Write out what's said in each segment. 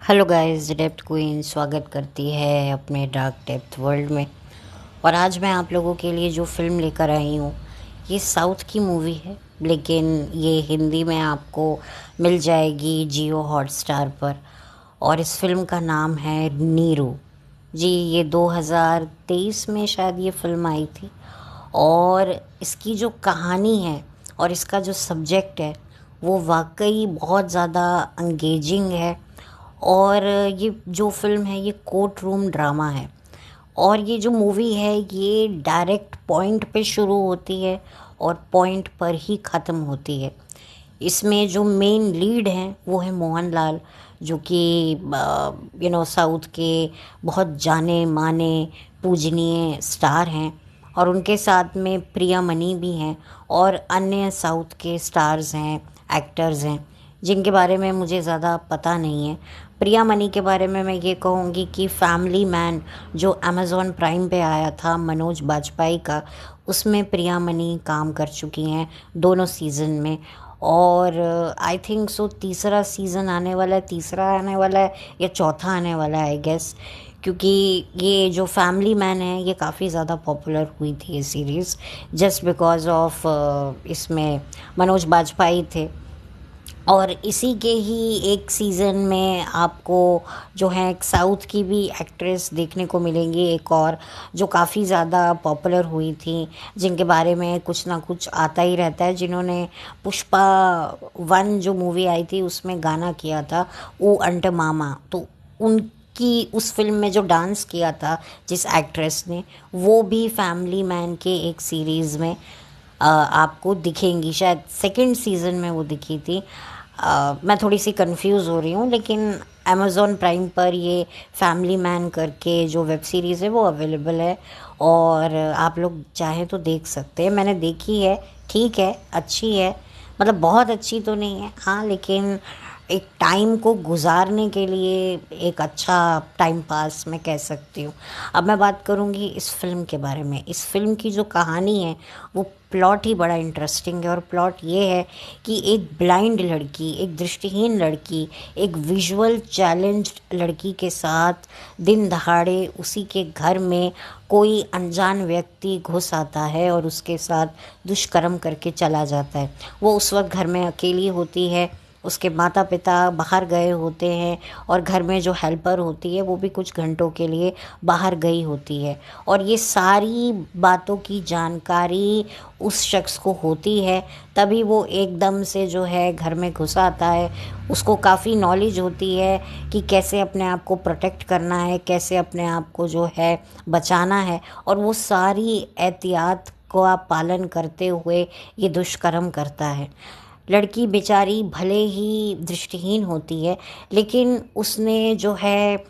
Hello guys, depth queen स्वागत करती है अपने डार्क डेप्थ वर्ल्ड में। और आज मैं आप लोगों के लिए जो फ़िल्म लेकर आई हूँ, ये साउथ की मूवी है, लेकिन ये हिंदी में आपको मिल जाएगी जियो हॉटस्टार पर। और इस फिल्म का नाम है नीरू। जी, ये 2023 में शायद ये फ़िल्म आई थी। और इसकी जो कहानी है और इसका जो सब्जेक्ट है वो वाकई बहुत ज़्यादा अंगेजिंग है। और ये जो फ़िल्म है ये कोर्ट रूम ड्रामा है। और ये जो मूवी है ये डायरेक्ट पॉइंट पे शुरू होती है और पॉइंट पर ही ख़त्म होती है। इसमें जो मेन लीड हैं वो है मोहनलाल, जो कि साउथ के बहुत जाने माने पूजनीय स्टार हैं। और उनके साथ में प्रिया मनी भी हैं और अन्य साउथ के स्टार्स हैं, एक्टर्स हैं, जिनके बारे में मुझे ज़्यादा पता नहीं है। प्रिया मनी के बारे में मैं ये कहूँगी कि फैमिली मैन जो अमेज़ॉन प्राइम पे आया था मनोज बाजपेयी का, उसमें प्रिया मनी काम कर चुकी हैं दोनों सीज़न में। और आई थिंक सो तीसरा सीज़न आने वाला है, तीसरा आने वाला है या चौथा आने वाला है आई गेस। क्योंकि ये जो फैमिली मैन है ये काफ़ी ज़्यादा पॉपुलर हुई थी ये सीरीज़, जस्ट बिकॉज ऑफ इसमें मनोज बाजपेयी थे। और इसी के ही एक सीज़न में आपको जो है एक साउथ की भी एक्ट्रेस देखने को मिलेंगी, एक और जो काफ़ी ज़्यादा पॉपुलर हुई थी, जिनके बारे में कुछ ना कुछ आता ही रहता है, जिन्होंने पुष्पा 1 जो मूवी आई थी उसमें गाना किया था, ओ अंट मामा। तो उनकी उस फिल्म में जो डांस किया था जिस एक्ट्रेस ने, वो भी फैमिली मैन के एक सीरीज़ में आपको दिखेंगी। शायद सेकंड सीज़न में वो दिखी थी। मैं थोड़ी सी कंफ्यूज हो रही हूँ, लेकिन अमेज़ॉन प्राइम पर ये फैमिली मैन करके जो वेब सीरीज़ है वो अवेलेबल है। और आप लोग चाहें तो देख सकते हैं। मैंने देखी है, ठीक है, अच्छी है। मतलब बहुत अच्छी तो नहीं है, हाँ, लेकिन एक टाइम को गुजारने के लिए एक अच्छा टाइम पास मैं कह सकती हूँ। अब मैं बात करूँगी इस फिल्म के बारे में। इस फिल्म की जो कहानी है वो प्लॉट ही बड़ा इंटरेस्टिंग है। और प्लॉट ये है कि एक ब्लाइंड लड़की, एक दृष्टिहीन लड़की, एक विजुअल चैलेंज्ड लड़की के साथ दिन दहाड़े उसी के घर में कोई अनजान व्यक्ति घुस आता है और उसके साथ दुष्कर्म करके चला जाता है। वो उस वक्त घर में अकेली होती है, उसके माता पिता बाहर गए होते हैं और घर में जो हेल्पर होती है वो भी कुछ घंटों के लिए बाहर गई होती है। और ये सारी बातों की जानकारी उस शख्स को होती है, तभी वो एकदम से जो है घर में घुस आता है। उसको काफ़ी नॉलेज होती है कि कैसे अपने आप को प्रोटेक्ट करना है, कैसे अपने आप को जो है बचाना है। और वो सारी एहतियात का पालन करते हुए ये दुष्कर्म करता है। लड़की बेचारी भले ही दृष्टिहीन होती है, लेकिन उसने जो है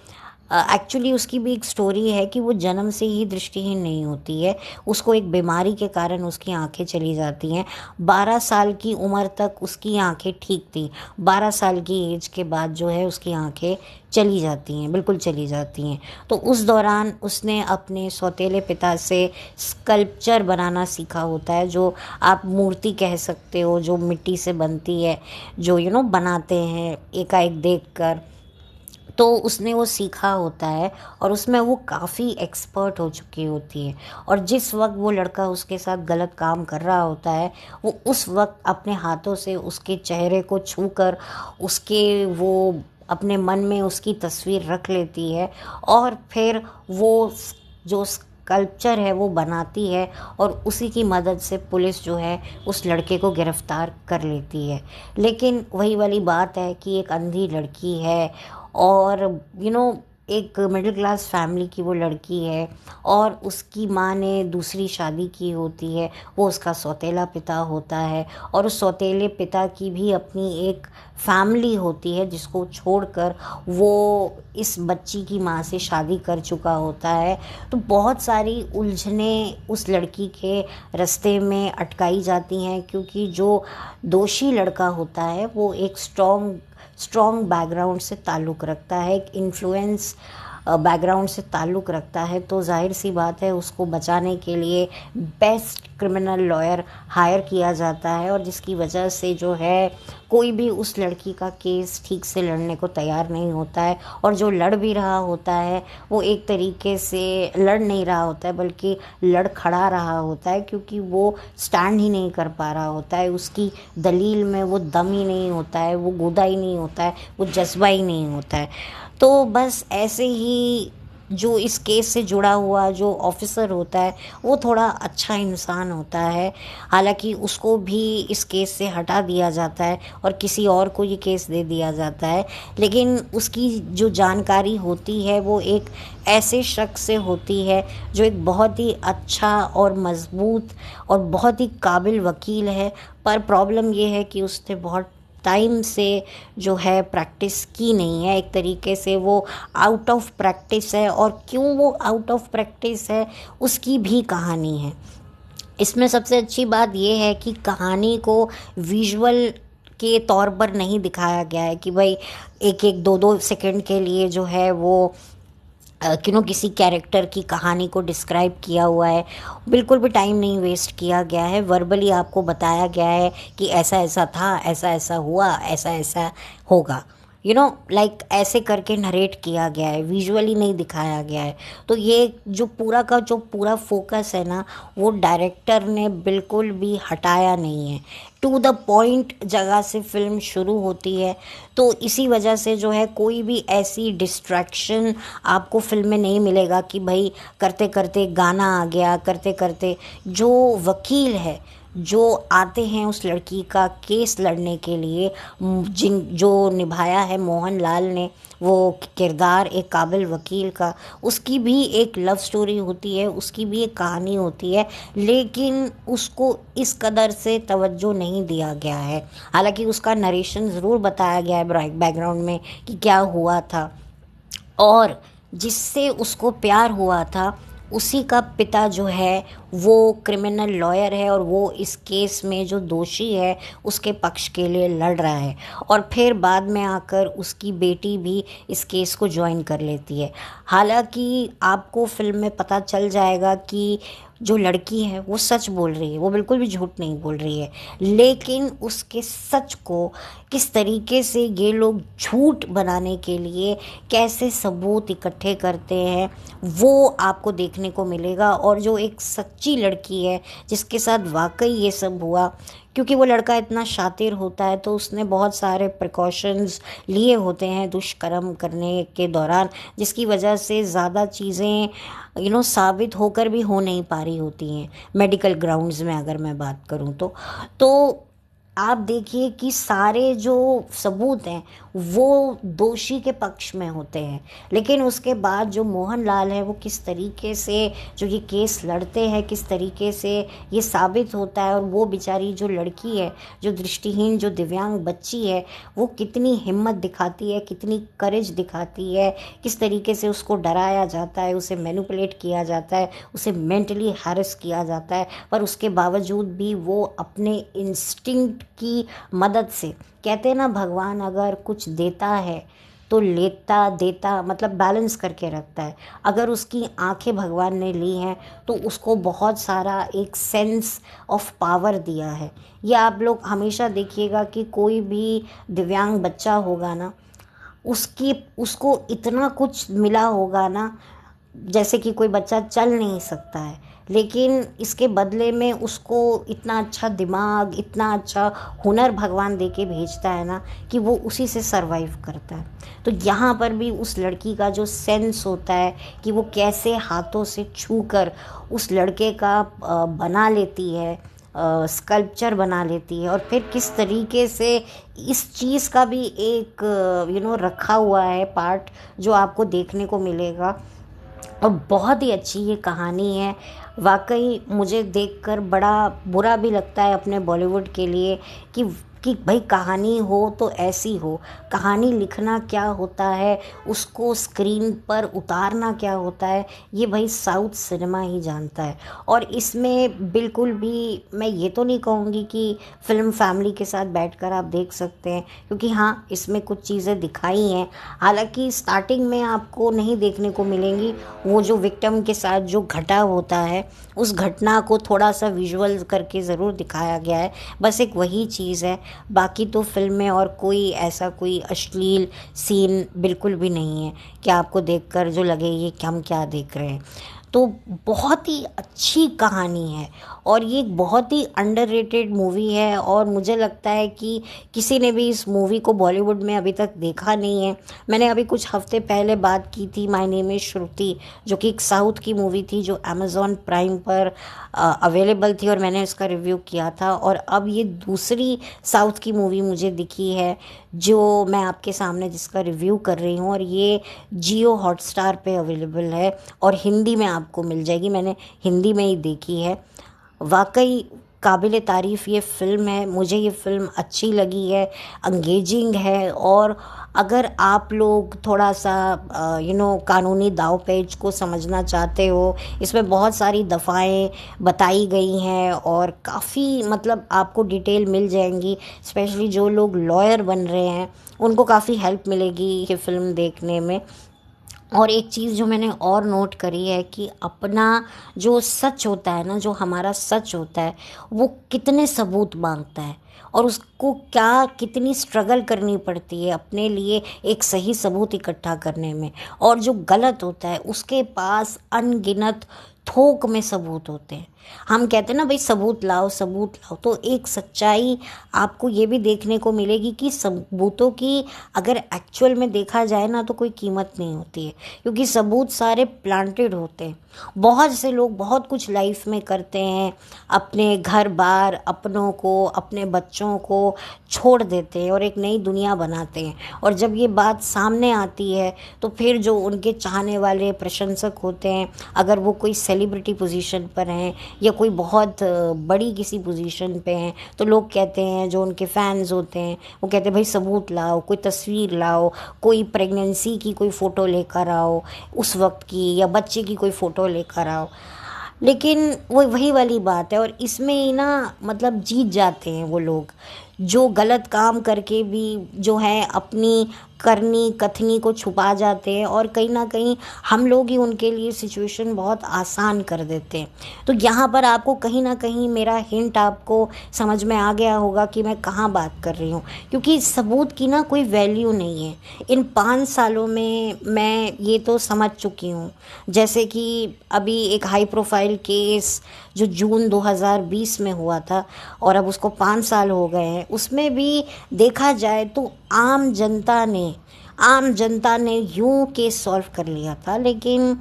एक्चुअली उसकी भी एक स्टोरी है कि वो जन्म से ही दृष्टिहीन नहीं होती है। उसको एक बीमारी के कारण उसकी आंखें चली जाती हैं। 12 साल की उम्र तक उसकी आंखें ठीक थी। 12 साल की एज के बाद जो है उसकी आंखें चली जाती हैं, बिल्कुल चली जाती हैं। तो उस दौरान उसने अपने सौतेले पिता से स्कल्पचर बनाना सीखा होता है, जो आप मूर्ति कह सकते हो, जो मिट्टी से बनती है, जो बनाते हैं एकाएक देखकर। तो उसने वो सीखा होता है और उसमें वो काफ़ी एक्सपर्ट हो चुकी होती है। और जिस वक्त वो लड़का उसके साथ गलत काम कर रहा होता है, वो उस वक्त अपने हाथों से उसके चेहरे को छूकर उसके वो अपने मन में उसकी तस्वीर रख लेती है। और फिर वो जो स्कल्पचर है वो बनाती है और उसी की मदद से पुलिस जो है उस लड़के को गिरफ्तार कर लेती है। लेकिन वही वाली बात है कि एक अंधी लड़की है और एक मिडिल क्लास फैमिली की वो लड़की है और उसकी माँ ने दूसरी शादी की होती है। वो उसका सौतेला पिता होता है और उस सौतेले पिता की भी अपनी एक फैमिली होती है, जिसको छोड़कर वो इस बच्ची की माँ से शादी कर चुका होता है। तो बहुत सारी उलझनें उस लड़की के रास्ते में अटकाई जाती हैं, क्योंकि जो दोषी लड़का होता है वो एक स्ट्रॉन्ग बैकग्राउंड से ताल्लुक़ रखता है, एक इन्फ्लुएंस बैकग्राउंड से ताल्लुक़ रखता है, तो जाहिर सी बात है उसको बचाने के लिए बेस्ट क्रिमिनल लॉयर हायर किया जाता है, और जिसकी वजह से जो है कोई भी उस लड़की का केस ठीक से लड़ने को तैयार नहीं होता है, और जो लड़ भी रहा होता है वो एक तरीके से लड़ नहीं रहा होता है बल्कि लड़ खड़ा रहा होता है, क्योंकि वो स्टैंड ही नहीं कर पा रहा होता है, उसकी दलील में वो दम ही नहीं होता है, वो गुदा ही नहीं होता है, वो जज्बा ही नहीं होता है। तो बस ऐसे ही जो इस केस से जुड़ा हुआ जो ऑफिसर होता है वो थोड़ा अच्छा इंसान होता है, हालांकि उसको भी इस केस से हटा दिया जाता है और किसी और को ये केस दे दिया जाता है, लेकिन उसकी जो जानकारी होती है वो एक ऐसे शख्स से होती है जो एक बहुत ही अच्छा और मज़बूत और बहुत ही काबिल वकील है। पर प्रॉब्लम ये है कि उसने बहुत टाइम से जो है प्रैक्टिस की नहीं है, एक तरीके से वो आउट ऑफ प्रैक्टिस है, और क्यों वो आउट ऑफ प्रैक्टिस है उसकी भी कहानी है। इसमें सबसे अच्छी बात ये है कि कहानी को विजुअल के तौर पर नहीं दिखाया गया है कि भाई एक एक दो दो सेकंड के लिए जो है वो किसी कैरेक्टर की कहानी को डिस्क्राइब किया हुआ है। बिल्कुल भी टाइम नहीं वेस्ट किया गया है, वर्बली आपको बताया गया है कि ऐसा ऐसा था, ऐसा ऐसा हुआ, ऐसा ऐसा होगा, लाइक ऐसे करके नरेट किया गया है, विजुअली नहीं दिखाया गया है। तो ये जो पूरा फोकस है ना, वो डायरेक्टर ने बिल्कुल भी हटाया नहीं है। टू द पॉइंट जगह से फिल्म शुरू होती है, तो इसी वजह से जो है कोई भी ऐसी डिस्ट्रैक्शन आपको फिल्म में नहीं मिलेगा कि भाई करते करते गाना आ गया, करते करते जो वकील है जो आते हैं उस लड़की का केस लड़ने के लिए, जो निभाया है मोहन लाल ने वो किरदार एक काबिल वकील का, उसकी भी एक लव स्टोरी होती है, उसकी भी एक कहानी होती है, लेकिन उसको इस कदर से तवज्जो नहीं दिया गया है। हालांकि उसका नरेशन ज़रूर बताया गया है बैकग्राउंड में कि क्या हुआ था, और जिससे उसको प्यार हुआ था उसी का पिता जो है वो क्रिमिनल लॉयर है, और वो इस केस में जो दोषी है उसके पक्ष के लिए लड़ रहा है, और फिर बाद में आकर उसकी बेटी भी इस केस को ज्वाइन कर लेती है। हालांकि आपको फिल्म में पता चल जाएगा कि जो लड़की है वो सच बोल रही है, वो बिल्कुल भी झूठ नहीं बोल रही है, लेकिन उसके सच को किस तरीके से ये लोग झूठ बनाने के लिए कैसे सबूत इकट्ठे करते हैं वो आपको देखने को मिलेगा। और जो एक सच्ची लड़की है जिसके साथ वाकई ये सब हुआ, क्योंकि वो लड़का इतना शातिर होता है तो उसने बहुत सारे प्रिकॉशंस लिए होते हैं दुष्कर्म करने के दौरान, जिसकी वजह से ज़्यादा चीज़ें साबित होकर भी हो नहीं पा रही होती हैं मेडिकल ग्राउंड्स में, अगर मैं बात करूं तो आप देखिए कि सारे जो सबूत हैं वो दोषी के पक्ष में होते हैं, लेकिन उसके बाद जो मोहन लाल है वो किस तरीके से जो ये केस लड़ते हैं, किस तरीके से ये साबित होता है, और वो बेचारी जो लड़की है, जो दृष्टिहीन, जो दिव्यांग बच्ची है, वो कितनी हिम्मत दिखाती है, कितनी करेज दिखाती है, किस तरीके से उसको डराया जाता है, उसे मैनिपुलेट किया जाता है, उसे मेंटली हैरेस किया जाता है, पर उसके बावजूद भी वो अपने इंस्टिंक्ट की मदद से, कहते हैं ना भगवान अगर कुछ देता है तो लेता देता मतलब बैलेंस करके रखता है। अगर उसकी आंखें भगवान ने ली हैं तो उसको बहुत सारा एक सेंस ऑफ पावर दिया है। ये आप लोग हमेशा देखिएगा कि कोई भी दिव्यांग बच्चा होगा ना, उसको इतना कुछ मिला होगा ना, जैसे कि कोई बच्चा चल नहीं सकता है, लेकिन इसके बदले में उसको इतना अच्छा दिमाग, इतना अच्छा हुनर भगवान दे के भेजता है ना कि वो उसी से सरवाइव करता है। तो यहाँ पर भी उस लड़की का जो सेंस होता है कि वो कैसे हाथों से छूकर उस लड़के का बना लेती है, स्कल्पचर बना लेती है, और फिर किस तरीके से इस चीज़ का भी एक रखा हुआ है पार्ट जो आपको देखने को मिलेगा। और बहुत ही अच्छी ये कहानी है। वाकई मुझे देखकर बड़ा बुरा भी लगता है अपने बॉलीवुड के लिए कि कि भाई कहानी हो तो ऐसी हो। कहानी लिखना क्या होता है, उसको स्क्रीन पर उतारना क्या होता है, ये भाई साउथ सिनेमा ही जानता है। और इसमें बिल्कुल भी मैं ये तो नहीं कहूँगी कि फ़िल्म फैमिली के साथ बैठकर आप देख सकते हैं, क्योंकि हाँ इसमें कुछ चीज़ें दिखाई हैं। हालांकि स्टार्टिंग में आपको नहीं देखने को मिलेंगी, वो जो विक्टिम के साथ जो घटा होता है उस घटना को थोड़ा सा विजुअल करके ज़रूर दिखाया गया है, बस एक वही चीज़ है। बाकी तो फिल्म में और कोई ऐसा कोई अश्लील सीन बिल्कुल भी नहीं है कि आपको देखकर जो लगे ये हम क्या देख रहे हैं। तो बहुत ही अच्छी कहानी है और ये एक बहुत ही अंडररेटेड मूवी है, और मुझे लगता है कि किसी ने भी इस मूवी को बॉलीवुड में अभी तक देखा नहीं है। मैंने अभी कुछ हफ्ते पहले बात की थी माय नेम इज़ श्रुति, जो कि एक साउथ की मूवी थी जो अमेज़ॉन प्राइम पर अवेलेबल थी, और मैंने इसका रिव्यू किया था। और अब ये दूसरी साउथ की मूवी मुझे दिखी है जो मैं आपके सामने जिसका रिव्यू कर रही हूँ, और ये जियो हॉटस्टार पे अवेलेबल है और हिंदी में आपको मिल जाएगी। मैंने हिंदी में ही देखी है। वाकई काबिल तारीफ़ ये फ़िल्म है, मुझे ये फ़िल्म अच्छी लगी है, अंगेजिंग है। और अगर आप लोग थोड़ा सा कानूनी दाव पेच को समझना चाहते हो, इसमें बहुत सारी दफ़ाएं बताई गई हैं और काफ़ी मतलब आपको डिटेल मिल जाएंगी। स्पेशली जो लोग लॉयर बन रहे हैं उनको काफ़ी हेल्प मिलेगी ये फ़िल्म देखने में। और एक चीज़ जो मैंने और नोट करी है कि अपना जो सच होता है ना, जो हमारा सच होता है, वो कितने सबूत मांगता है और उसको क्या कितनी स्ट्रगल करनी पड़ती है अपने लिए एक सही सबूत इकट्ठा करने में। और जो गलत होता है उसके पास अनगिनत थोक में सबूत होते हैं। हम कहते हैं ना भाई सबूत लाओ सबूत लाओ, तो एक सच्चाई आपको ये भी देखने को मिलेगी कि सबूतों की अगर एक्चुअल में देखा जाए ना तो कोई कीमत नहीं होती है, क्योंकि सबूत सारे प्लांटेड होते हैं। बहुत से लोग बहुत कुछ लाइफ में करते हैं, अपने घर बार अपनों को अपने बच्चों को छोड़ देते हैं और एक नई दुनिया बनाते हैं। और जब ये बात सामने आती है तो फिर जो उनके चाहने वाले प्रशंसक होते हैं, अगर वो कोई सेलिब्रिटी पोजीशन पर हैं या कोई बहुत बड़ी किसी पोजीशन पे हैं, तो लोग कहते हैं, जो उनके फैंस होते हैं वो कहते हैं भाई सबूत लाओ, कोई तस्वीर लाओ, कोई प्रेगनेंसी की कोई फ़ोटो लेकर आओ उस वक्त की, या बच्चे की कोई फ़ोटो लेकर आओ। लेकिन वो वही वाली बात है, और इसमें ही ना मतलब जीत जाते हैं वो लोग जो गलत काम करके भी जो है अपनी करनी कथनी को छुपा जाते हैं, और कहीं ना कहीं हम लोग ही उनके लिए सिचुएशन बहुत आसान कर देते हैं। तो यहाँ पर आपको कहीं ना कहीं मेरा हिंट आपको समझ में आ गया होगा कि मैं कहाँ बात कर रही हूँ, क्योंकि सबूत की ना कोई वैल्यू नहीं है। इन 5 सालों में मैं ये तो समझ चुकी हूँ, जैसे कि अभी एक हाई प्रोफाइल केस जो जून 2020 में हुआ था और अब उसको 5 साल हो गए हैं, उसमें भी देखा जाए तो आम जनता ने यूं केस सॉल्व कर लिया था। लेकिन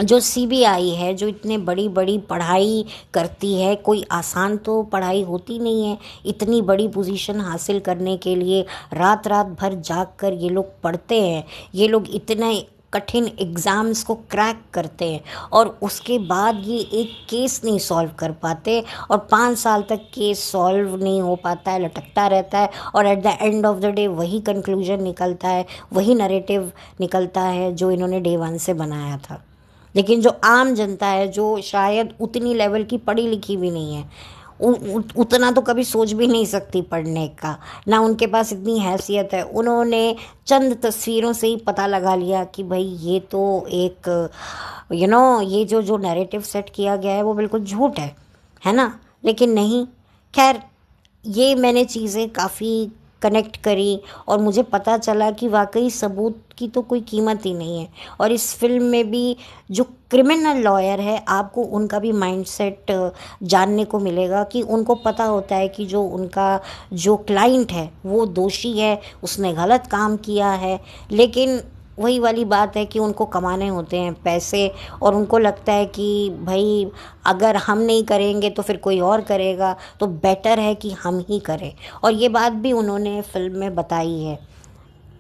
जो सीबीआई है, जो इतने बड़ी बड़ी पढ़ाई करती है, कोई आसान तो पढ़ाई होती नहीं है, इतनी बड़ी पोजीशन हासिल करने के लिए रात रात भर जाग कर ये लोग पढ़ते हैं, ये लोग इतने कठिन एग्ज़ाम्स को क्रैक करते हैं और उसके बाद ये एक केस नहीं सॉल्व कर पाते, और 5 साल तक केस सॉल्व नहीं हो पाता है, लटकता रहता है, और at the end of the day वही कंक्लूजन निकलता है, वही नरेटिव निकलता है जो इन्होंने डे 1 से बनाया था। लेकिन जो आम जनता है, जो शायद उतनी लेवल की पढ़ी लिखी भी नहीं है, उतना तो कभी सोच भी नहीं सकती पढ़ने का, ना उनके पास इतनी हैसियत है, उन्होंने चंद तस्वीरों से ही पता लगा लिया कि भाई ये तो एक ये जो नैरेटिव सेट किया गया है वो बिल्कुल झूठ है ना। लेकिन नहीं, खैर ये मैंने चीज़ें काफ़ी कनेक्ट करी और मुझे पता चला कि वाकई सबूत की तो कोई कीमत ही नहीं है। और इस फिल्म में भी जो क्रिमिनल लॉयर है, आपको उनका भी माइंडसेट जानने को मिलेगा कि उनको पता होता है कि जो उनका जो क्लाइंट है वो दोषी है, उसने गलत काम किया है, लेकिन वही वाली बात है कि उनको कमाने होते हैं पैसे, और उनको लगता है कि भाई अगर हम नहीं करेंगे तो फिर कोई और करेगा, तो बेटर है कि हम ही करें। और ये बात भी उन्होंने फिल्म में बताई है।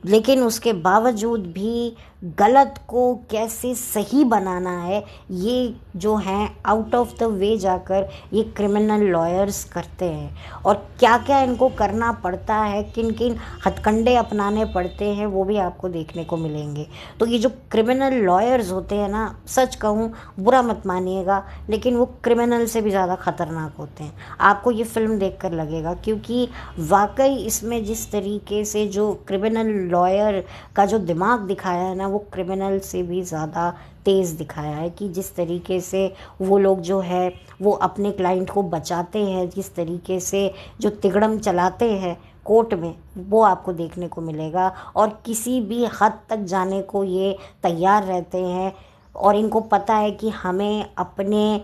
लेकिन उसके बावजूद भी गलत को कैसे सही बनाना है, ये जो हैं आउट ऑफ द वे जाकर ये क्रिमिनल लॉयर्स करते हैं। और क्या क्या इनको करना पड़ता है, किन किन हथकंडे अपनाने पड़ते हैं, वो भी आपको देखने को मिलेंगे। तो ये जो क्रिमिनल लॉयर्स होते हैं ना, सच कहूँ, बुरा मत मानिएगा, लेकिन वो क्रिमिनल से भी ज़्यादा ख़तरनाक होते हैं। आपको ये फिल्म देखकर लगेगा, क्योंकि वाकई इसमें जिस तरीके से जो क्रिमिनल लॉयर का जो दिमाग दिखाया है ना, वो क्रिमिनल से भी ज़्यादा तेज़ दिखाया है। कि जिस तरीके से वो लोग जो है वो अपने क्लाइंट को बचाते हैं, जिस तरीके से जो तिगड़म चलाते हैं कोर्ट में, वो आपको देखने को मिलेगा। और किसी भी हद तक जाने को ये तैयार रहते हैं, और इनको पता है कि हमें अपने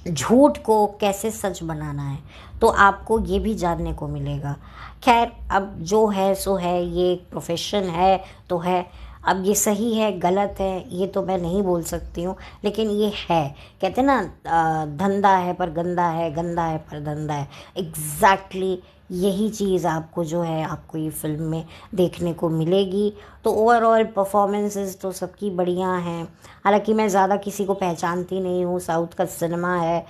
झूठ को कैसे सच बनाना है। तो आपको ये भी जानने को मिलेगा। खैर, अब जो है सो है, ये एक प्रोफेशन है तो है। अब ये सही है गलत है ये तो मैं नहीं बोल सकती हूँ, लेकिन ये है। कहते हैं ना, धंधा है पर गंदा है, गंदा है पर धंधा है। एग्जैक्टली यही चीज़ आपको जो है आपको ये फिल्म में देखने को मिलेगी। तो ओवरऑल परफॉर्मेंसेस तो सबकी बढ़िया हैं। हालांकि मैं ज़्यादा किसी को पहचानती नहीं हूँ, साउथ का सिनेमा है,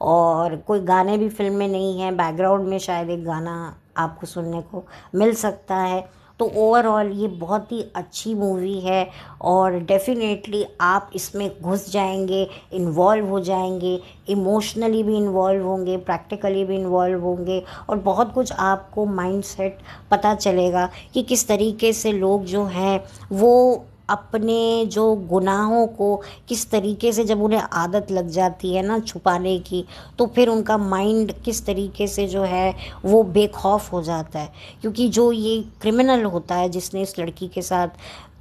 और कोई गाने भी फिल्म में नहीं हैं। बैकग्राउंड में शायद एक गाना आपको सुनने को मिल सकता है। तो ओवरऑल ये बहुत ही अच्छी मूवी है, और डेफिनेटली आप इसमें घुस जाएंगे, इन्वॉल्व हो जाएंगे, इमोशनली भी इन्वॉल्व होंगे, प्रैक्टिकली भी इन्वॉल्व होंगे, और बहुत कुछ आपको माइंडसेट पता चलेगा कि किस तरीके से लोग जो हैं वो अपने जो गुनाहों को किस तरीके से, जब उन्हें आदत लग जाती है ना छुपाने की, तो फिर उनका माइंड किस तरीके से जो है वो बेखौफ हो जाता है। क्योंकि जो ये क्रिमिनल होता है जिसने इस लड़की के साथ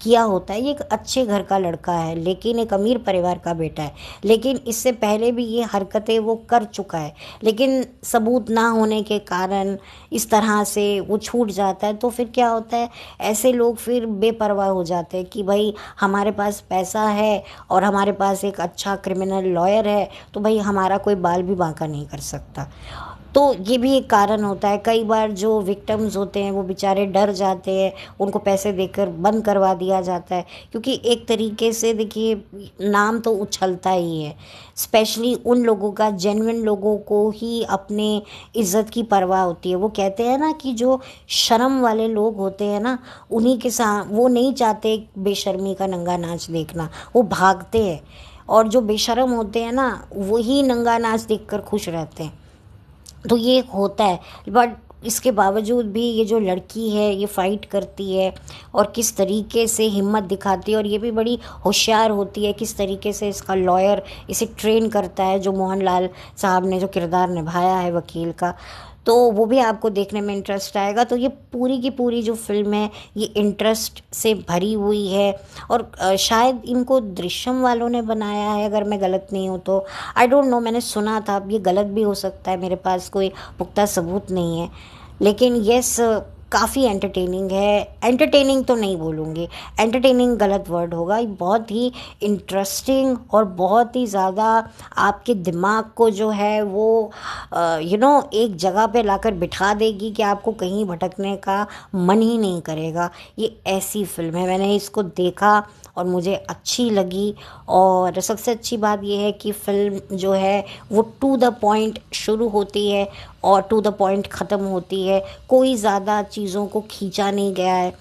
किया होता है, ये एक अच्छे घर का लड़का है, लेकिन एक अमीर परिवार का बेटा है, लेकिन इससे पहले भी ये हरकतें वो कर चुका है, लेकिन सबूत ना होने के कारण इस तरह से वो छूट जाता है। तो फिर क्या होता है, ऐसे लोग फिर बेपरवाह हो जाते हैं कि भाई हमारे पास पैसा है और हमारे पास एक अच्छा क्रिमिनल लॉयर है, तो भाई हमारा कोई बाल भी बांका नहीं कर सकता। तो ये भी एक कारण होता है। कई बार जो विक्टिम्स होते हैं वो बेचारे डर जाते हैं, उनको पैसे देकर बंद करवा दिया जाता है, क्योंकि एक तरीके से देखिए नाम तो उछलता ही है। स्पेशली उन लोगों का, जेन्युइन लोगों को ही अपने इज़्ज़त की परवाह होती है। वो कहते हैं ना कि जो शर्म वाले लोग होते हैं ना, उन्हीं के साथ वो नहीं चाहते बेशर्मी का नंगा नाच देखना, वो भागते हैं। और जो बेशर्म होते हैं ना, वही नंगा नाच देखकर खुश रहते हैं। तो ये होता है। बट इसके बावजूद भी ये जो लड़की है ये फ़ाइट करती है, और किस तरीके से हिम्मत दिखाती है, और ये भी बड़ी होशियार होती है किस तरीके से इसका लॉयर इसे ट्रेन करता है, जो मोहनलाल साहब ने जो किरदार निभाया है वकील का। तो वो भी आपको देखने में इंटरेस्ट आएगा। तो ये पूरी की पूरी जो फिल्म है ये इंटरेस्ट से भरी हुई है। और शायद इनको दृश्यम वालों ने बनाया है, अगर मैं गलत नहीं हूँ तो। आई डोंट नो, मैंने सुना था, अब ये गलत भी हो सकता है, मेरे पास कोई पुख्ता सबूत नहीं है। लेकिन यस, काफ़ी एंटरटेनिंग है। एंटरटेनिंग तो नहीं बोलूँगी, एंटरटेनिंग गलत वर्ड होगा। ये बहुत ही इंटरेस्टिंग और बहुत ही ज़्यादा आपके दिमाग को जो है वो एक जगह पे लाकर बिठा देगी कि आपको कहीं भटकने का मन ही नहीं करेगा। ये ऐसी फिल्म है, मैंने इसको देखा और मुझे अच्छी लगी। और सबसे अच्छी बात यह है कि फ़िल्म जो है वो टू द पॉइंट शुरू होती है और टू द पॉइंट ख़त्म होती है। कोई ज़्यादा चीज़ों को खींचा नहीं गया है।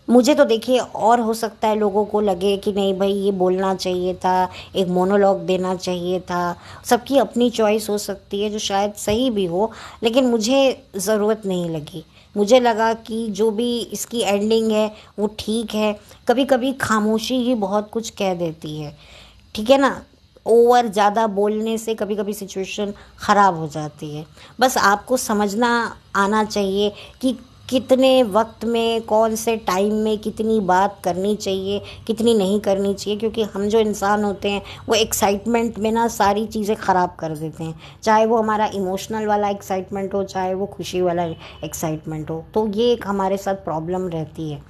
मुझे तो देखिए, और हो सकता है लोगों को लगे कि नहीं भाई ये बोलना चाहिए था, एक मोनोलॉग देना चाहिए था। सबकी अपनी चॉइस हो सकती है, जो शायद सही भी हो, लेकिन मुझे ज़रूरत नहीं लगी। मुझे लगा कि जो भी इसकी एंडिंग है वो ठीक है। कभी कभी खामोशी ही बहुत कुछ कह देती है, ठीक है ना। ओवर ज़्यादा बोलने से कभी कभी सिचुएशन ख़राब हो जाती है। बस आपको समझना आना चाहिए कि कितने वक्त में, कौन से टाइम में कितनी बात करनी चाहिए, कितनी नहीं करनी चाहिए। क्योंकि हम जो इंसान होते हैं वो एक्साइटमेंट में ना सारी चीज़ें ख़राब कर देते हैं, चाहे वो हमारा इमोशनल वाला एक्साइटमेंट हो, चाहे वो खुशी वाला एक्साइटमेंट हो। तो ये एक हमारे साथ प्रॉब्लम रहती है।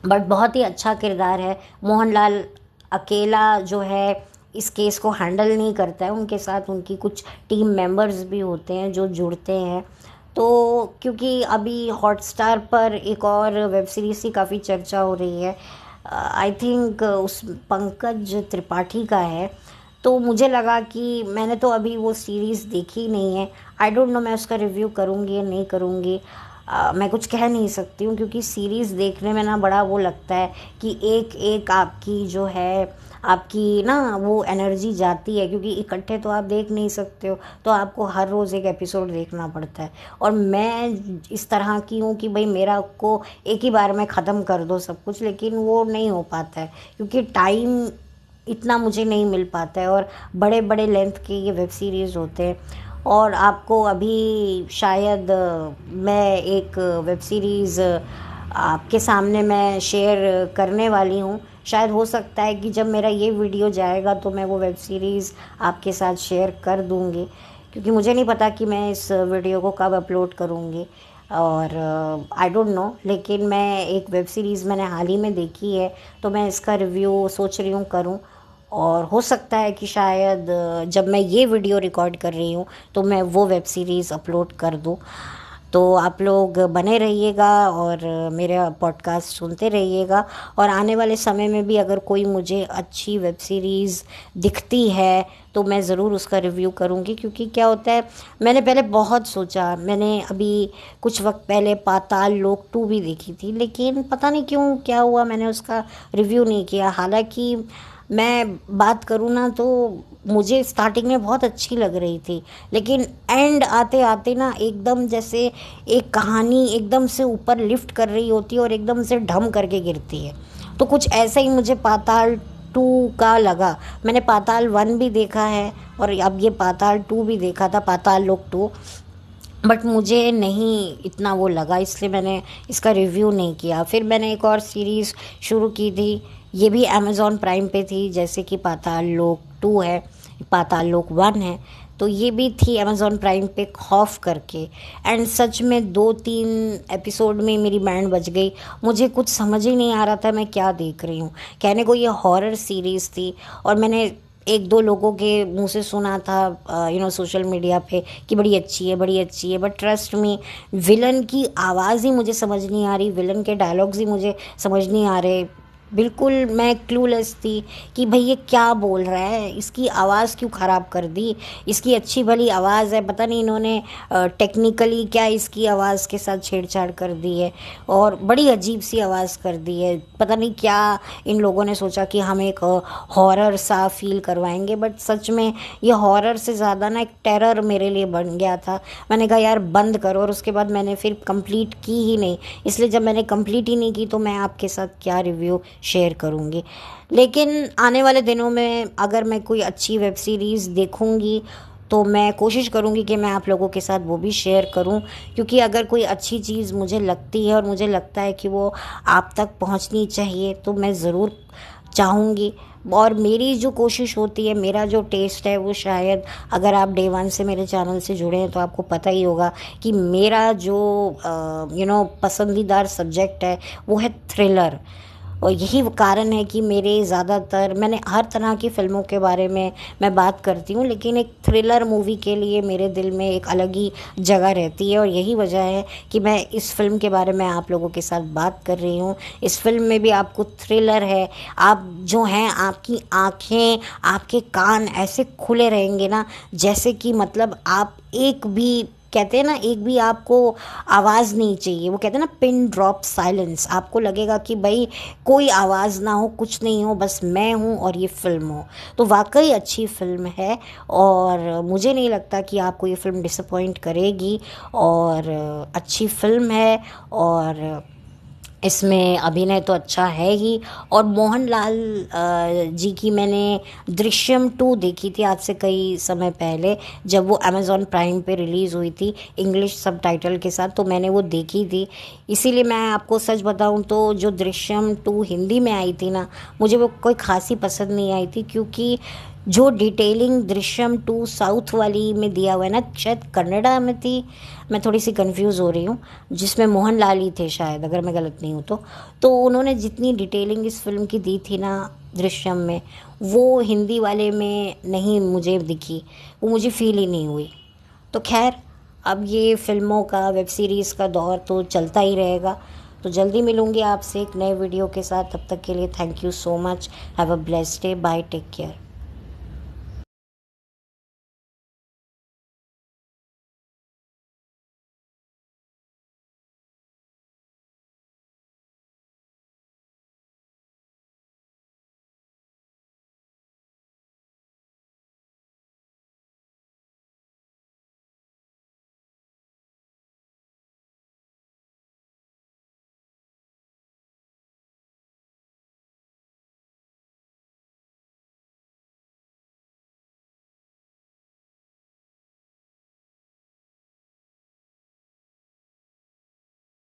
बट बहुत ही अच्छा किरदार है। मोहनलाल अकेला जो है इस केस को हैंडल नहीं करता है, उनके साथ उनकी कुछ टीम मेंबर्स भी होते हैं जो जुड़ते हैं। तो क्योंकि अभी हॉटस्टार पर एक और वेब सीरीज़ की काफ़ी चर्चा हो रही है, आई थिंक उस पंकज त्रिपाठी का है। तो मुझे लगा कि मैंने तो अभी वो सीरीज़ देखी नहीं है, आई डोंट नो मैं उसका रिव्यू करूँगी या नहीं करूँगी। मैं कुछ कह नहीं सकती हूँ क्योंकि सीरीज़ देखने में ना बड़ा वो लगता है कि एक एक आपकी जो है आपकी ना वो एनर्जी जाती है, क्योंकि इकट्ठे तो आप देख नहीं सकते हो, तो आपको हर रोज़ एक एपिसोड देखना पड़ता है। और मैं इस तरह की हूँ कि भाई मेरा को एक ही बार में ख़त्म कर दो सब कुछ, लेकिन वो नहीं हो पाता है क्योंकि टाइम इतना मुझे नहीं मिल पाता है, और बड़े बड़े लेंथ के ये वेब सीरीज़ होते हैं। और आपको अभी शायद मैं एक वेब सीरीज़ आपके सामने मैं शेयर करने वाली हूँ। शायद हो सकता है कि जब मेरा ये वीडियो जाएगा तो मैं वो वेब सीरीज़ आपके साथ शेयर कर दूँगी, क्योंकि मुझे नहीं पता कि मैं इस वीडियो को कब अपलोड करूँगी। और आई डोंट नो, लेकिन मैं एक वेब सीरीज़ मैंने हाल ही में देखी है, तो मैं इसका रिव्यू सोच रही हूँ करूँ। और हो सकता है कि शायद जब मैं ये वीडियो रिकॉर्ड कर रही हूँ तो मैं वो वेब सीरीज़ अपलोड कर दूँ। तो आप लोग बने रहिएगा और मेरा पॉडकास्ट सुनते रहिएगा। और आने वाले समय में भी अगर कोई मुझे अच्छी वेब सीरीज़ दिखती है तो मैं ज़रूर उसका रिव्यू करूँगी, क्योंकि क्या होता है, मैंने पहले बहुत सोचा, मैंने अभी कुछ वक्त पहले पाताल लोक 2 भी देखी थी, लेकिन पता नहीं क्यों क्या हुआ मैंने उसका रिव्यू नहीं किया। हालांकि मैं बात करूँ ना तो मुझे स्टार्टिंग में बहुत अच्छी लग रही थी, लेकिन एंड आते आते ना एकदम जैसे एक कहानी एकदम से ऊपर लिफ्ट कर रही होती है और एकदम से ढम करके गिरती है। तो कुछ ऐसा ही मुझे पाताल 2 का लगा। मैंने पाताल 1 भी देखा है और अब ये पाताल 2 भी देखा था, पाताल लोक 2, बट मुझे नहीं इतना वो लगा, इसलिए मैंने इसका रिव्यू नहीं किया। फिर मैंने एक और सीरीज़ शुरू की थी, ये भी अमेज़ॉन प्राइम पे थी, जैसे कि पाताल लोक 2 है, पाताल लोक 1 है, तो ये भी थी अमेज़ॉन प्राइम पे, खौफ करके। एंड सच में 2-3 एपिसोड में मेरी बैंड बज गई, मुझे कुछ समझ ही नहीं आ रहा था मैं क्या देख रही हूँ। कहने को ये हॉरर सीरीज़ थी, और मैंने एक दो लोगों के मुंह से सुना था सोशल मीडिया पे कि बड़ी अच्छी है, बड़ी अच्छी है, बट ट्रस्ट मी, विलन की आवाज़ ही मुझे समझ नहीं आ रही, विलन के डायलॉग्स ही मुझे समझ नहीं आ रहे। बिल्कुल मैं क्लूलेस थी कि भाई ये क्या बोल रहा है, इसकी आवाज़ क्यों ख़राब कर दी, इसकी अच्छी भली आवाज़ है, पता नहीं इन्होंने टेक्निकली क्या इसकी आवाज़ के साथ छेड़छाड़ कर दी है, और बड़ी अजीब सी आवाज़ कर दी है। पता नहीं क्या इन लोगों ने सोचा कि हम एक हॉरर सा फील करवाएंगे, बट सच में ये हॉरर से ज़्यादा ना एक टेरर मेरे लिए बन गया था। मैंने कहा यार बंद करो, और उसके बाद मैंने फिर कंप्लीट की ही नहीं। इसलिए जब मैंने कंप्लीट ही नहीं की तो मैं आपके साथ क्या रिव्यू शेयर करूँगी। लेकिन आने वाले दिनों में अगर मैं कोई अच्छी वेब सीरीज़ देखूँगी तो मैं कोशिश करूँगी कि मैं आप लोगों के साथ वो भी शेयर करूँ, क्योंकि अगर कोई अच्छी चीज़ मुझे लगती है और मुझे लगता है कि वो आप तक पहुँचनी चाहिए तो मैं ज़रूर चाहूँगी। और मेरी जो कोशिश होती है, मेरा जो टेस्ट है, वो शायद अगर आप डे 1 से मेरे चैनल से जुड़े हैं तो आपको पता ही होगा कि मेरा जो पसंदीदार सब्जेक्ट है वो है थ्रिलर। और यही कारण है कि मेरे ज़्यादातर, मैंने हर तरह की फ़िल्मों के बारे में मैं बात करती हूँ, लेकिन एक थ्रिलर मूवी के लिए मेरे दिल में एक अलग ही जगह रहती है, और यही वजह है कि मैं इस फिल्म के बारे में आप लोगों के साथ बात कर रही हूँ। इस फिल्म में भी आपको थ्रिलर है, आप जो हैं आपकी आँखें, आपके कान ऐसे खुले रहेंगे ना, जैसे कि मतलब आप एक भी, कहते हैं ना, एक भी आपको आवाज़ नहीं चाहिए, वो कहते हैं ना पिन ड्रॉप साइलेंस, आपको लगेगा कि भाई कोई आवाज़ ना हो, कुछ नहीं हो, बस मैं हूँ और ये फिल्म हो। तो वाकई अच्छी फिल्म है, और मुझे नहीं लगता कि आपको ये फिल्म डिसअपॉइंट करेगी, और अच्छी फिल्म है। और इसमें अभिनय तो अच्छा है ही, और मोहनलाल जी की मैंने दृश्यम 2 देखी थी आज से कई समय पहले, जब वो अमेज़ॉन प्राइम पे रिलीज़ हुई थी इंग्लिश सबटाइटल के साथ, तो मैंने वो देखी थी। इसीलिए मैं आपको सच बताऊं तो जो दृश्यम 2 हिंदी में आई थी ना, मुझे वो कोई खासी पसंद नहीं आई थी, क्योंकि जो डिटेलिंग दृश्यम 2 साउथ वाली में दिया हुआ है ना, शायद कन्नड़ा में थी, मैं थोड़ी सी कंफ्यूज हो रही हूँ, जिसमें मोहनलाल ही थे शायद, अगर मैं गलत नहीं हूँ तो उन्होंने जितनी डिटेलिंग इस फिल्म की दी थी ना दृश्यम में, वो हिंदी वाले में नहीं मुझे दिखी, वो मुझे फील ही नहीं हुई। तो खैर, अब ये फिल्मों का, वेब सीरीज़ का दौर तो चलता ही रहेगा, तो जल्दी मिलूँगी आपसे एक नए वीडियो के साथ। तब तक के लिए thank you so much. Have a blessed day. Bye, take care.